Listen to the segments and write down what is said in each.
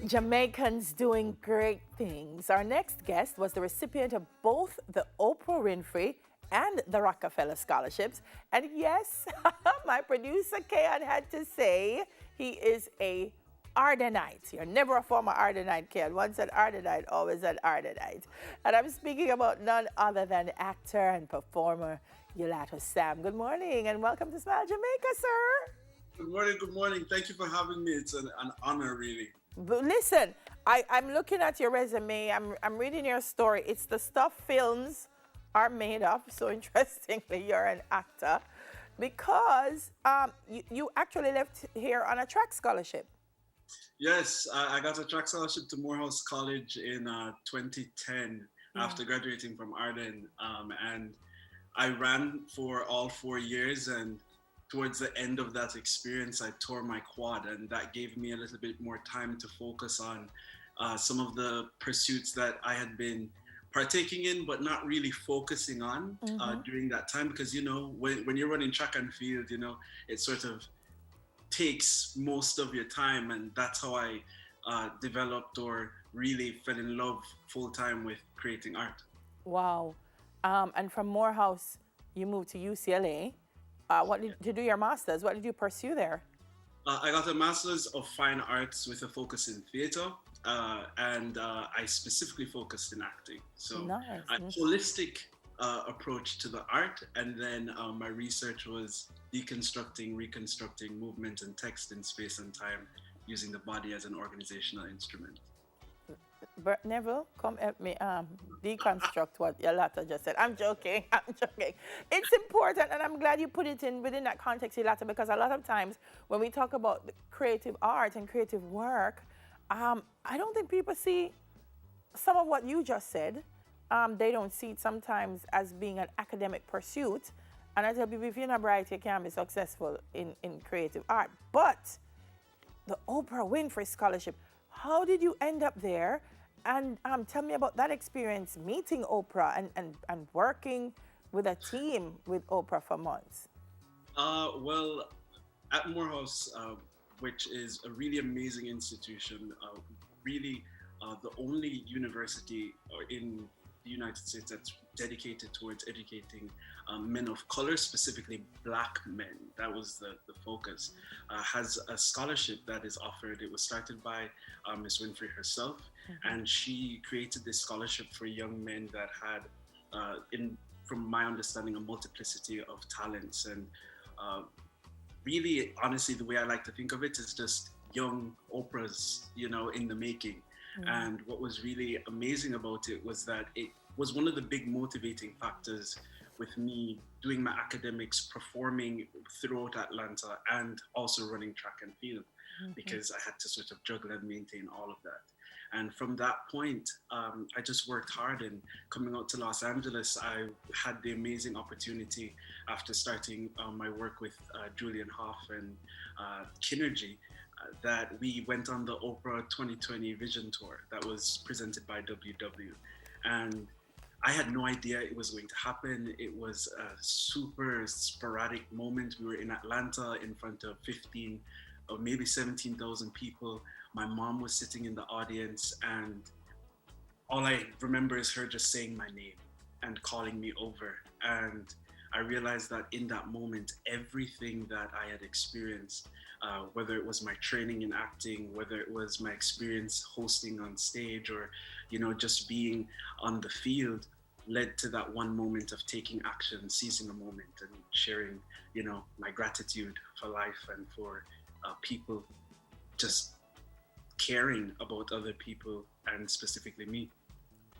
Jamaicans doing great things. Our next guest was the recipient of both the Oprah Winfrey and the Rockefeller scholarships. And yes, my producer Kayan had to say he is a Ardenite. You're never a former Ardenite, Kayan. Once an Ardenite, always an Ardenite. And I'm speaking about none other than actor and performer Ulato Sam. Good morning and welcome to Smile Jamaica, sir. Good morning, good morning. Thank you for having me. It's an honor, really. But listen, I'm looking at your resume. I'm reading your story. It's the stuff films are made of. So interestingly, you're an actor because you actually left here on a track scholarship. Yes, I got a track scholarship to Morehouse College in 2010 after graduating from Arden. And I ran for all 4 years, and towards the end of that experience, I tore my quad, and that gave me a little bit more time to focus on some of the pursuits that I had been partaking in, but not really focusing on during that time. Because, you know, when you're running track and field, you know, it sort of takes most of your time. And that's how I developed or really fell in love full time with creating art. Wow. And from Morehouse, you moved to UCLA. To do your master's? What did you pursue there? I got a master's of fine arts with a focus in theater, and I specifically focused in acting. So nice. a holistic approach to the art, and then my research was deconstructing, reconstructing movement and text in space and time using the body as an organizational instrument. Neville, come help me deconstruct what Ulato just said. I'm joking. I'm joking. It's important, and I'm glad you put it in within that context, Ulato, because a lot of times when we talk about creative art and creative work, I don't think people see some of what you just said. They don't see it sometimes as being an academic pursuit. And I tell people, if you're not bright, you can't be successful in creative art. But the Oprah Winfrey Scholarship, how did you end up there? And tell me about that experience meeting Oprah and working with a team with Oprah for months. Well, at Morehouse, which is a really amazing institution, really the only university in the United States that's dedicated towards educating men of color, specifically Black men. That was the focus. Has a scholarship that is offered. It was started by Miss Winfrey herself, and she created this scholarship for young men that had, from my understanding, a multiplicity of talents. And really, honestly, the way I like to think of it is just young Oprahs, you know, in the making. And what was really amazing about it was that it was one of the big motivating factors with me doing my academics, performing throughout Atlanta, and also running track and field, because I had to sort of juggle and maintain all of that. And from that point, I just worked hard. And coming out to Los Angeles, I had the amazing opportunity after starting my work with Julianne Hough and Kinergy, that we went on the Oprah 2020 Vision Tour that was presented by WW. And I had no idea it was going to happen. It was a super sporadic moment. We were in Atlanta in front of 15 or maybe 17,000 people. My mom was sitting in the audience, and all I remember is her just saying my name and calling me over. And I realized that in that moment, everything that I had experienced, whether it was my training in acting, whether it was my experience hosting on stage, or, you know, just being on the field, led to that one moment of taking action, seizing a moment, and sharing, you know, my gratitude for life and for people, just caring about other people and specifically me.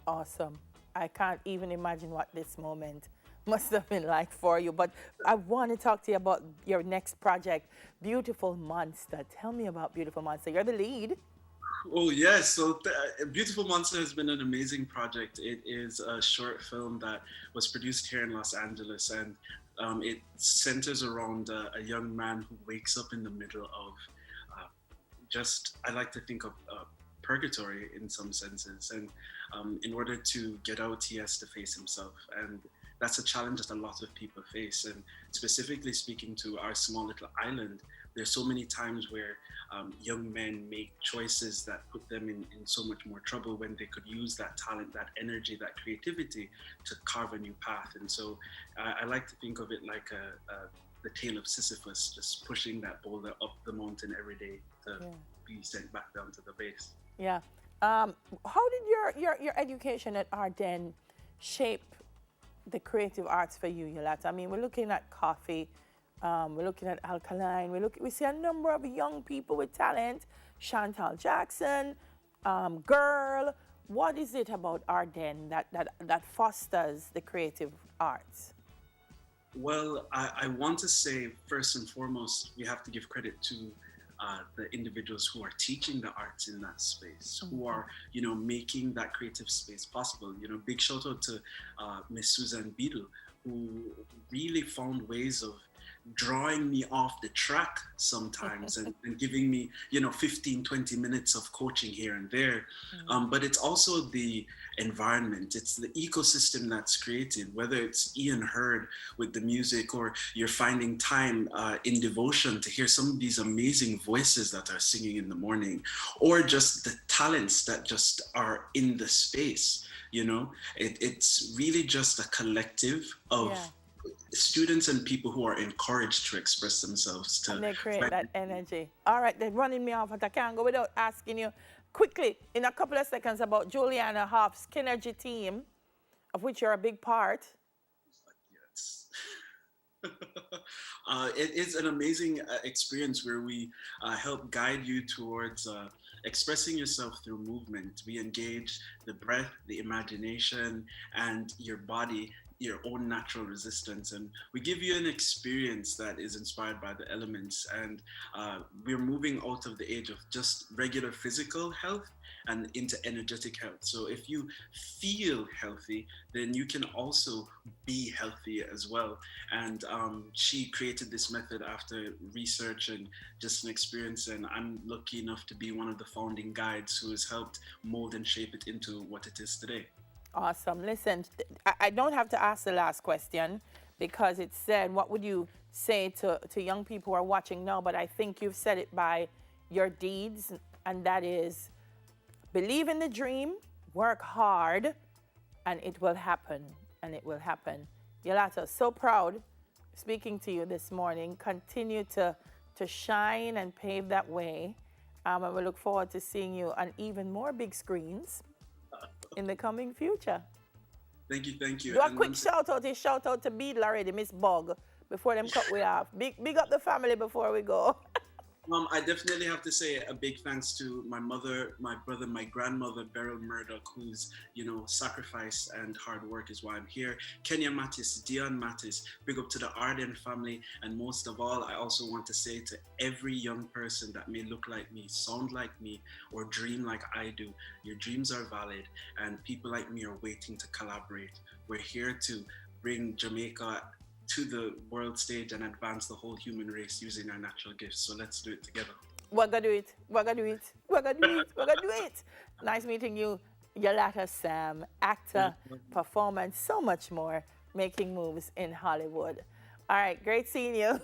Awesome. I can't even imagine what this moment must have been like for you. But I want to talk to you about your next project, Beautiful Monster. Tell me about Beautiful Monster. You're the lead. Oh, yes. So Beautiful Monster has been an amazing project. It is a short film that was produced here in Los Angeles, and it centers around a young man who wakes up in the middle of I like to think of purgatory in some senses. And in order to get out, he has to face himself. And that's a challenge that a lot of people face. And specifically speaking to our small little island, there's so many times where young men make choices that put them in so much more trouble when they could use that talent, that energy, that creativity to carve a new path. And so I like to think of it like the tale of Sisyphus, just pushing that boulder up the mountain every day to be sent back down to the base. Yeah. How did your education at Arden shape the creative arts for you, Ulato? I mean, we're looking at coffee, we're looking at alkaline, we see a number of young people with talent, Chantal Jackson, Girl. What is it about Arden that fosters the creative arts? Well, I want to say first and foremost, we have to give credit to the individuals who are teaching the arts in that space, who are, making that creative space possible. Big shout out to Miss Susan Beadle, who really found ways of drawing me off the track sometimes and giving me 15, 20 minutes of coaching here and there. But it's also the environment, it's the ecosystem that's created, whether it's Ian Hurd with the music, or you're finding time in devotion to hear some of these amazing voices that are singing in the morning, or just the talents that just are in the space. It's really just a collective of students and people who are encouraged to express themselves. And they create that energy. All right, they're running me off, but I can't go without asking you quickly, in a couple of seconds, about Julianne Hough's Kinergy team, of which you're a big part. Yes. It is an amazing experience where we help guide you towards expressing yourself through movement. We engage the breath, the imagination, and your body, your own natural resistance, and we give you an experience that is inspired by the elements. And we're moving out of the age of just regular physical health and into energetic health. So if you feel healthy, then you can also be healthy as well. And she created this method after research and just an experience, and I'm lucky enough to be one of the founding guides who has helped mold and shape it into what it is today. Awesome. Listen, I don't have to ask the last question because it said, what would you say to young people who are watching now? But I think you've said it by your deeds, and that is, believe in the dream, work hard, and it will happen, and it will happen. Ulato, so proud speaking to you this morning. Continue to shine and pave that way. And we look forward to seeing you on even more big screens in the coming future. Thank you. Do a quick shout out to Beadle already, Miss Bog, before them cut we off. Big up the family before we go. I definitely have to say a big thanks to my mother, my brother, my grandmother, Beryl Murdoch, whose, sacrifice and hard work is why I'm here. Kenya Mattis, Dion Mattis, big up to the Arden family. And most of all, I also want to say to every young person that may look like me, sound like me, or dream like I do, your dreams are valid, and people like me are waiting to collaborate. We're here to bring Jamaica to the world stage and advance the whole human race using our natural gifts. So let's do it together. We're gonna do it. Nice meeting you, Ulato Sam, actor, performer, and so much more, making moves in Hollywood. All right, great seeing you.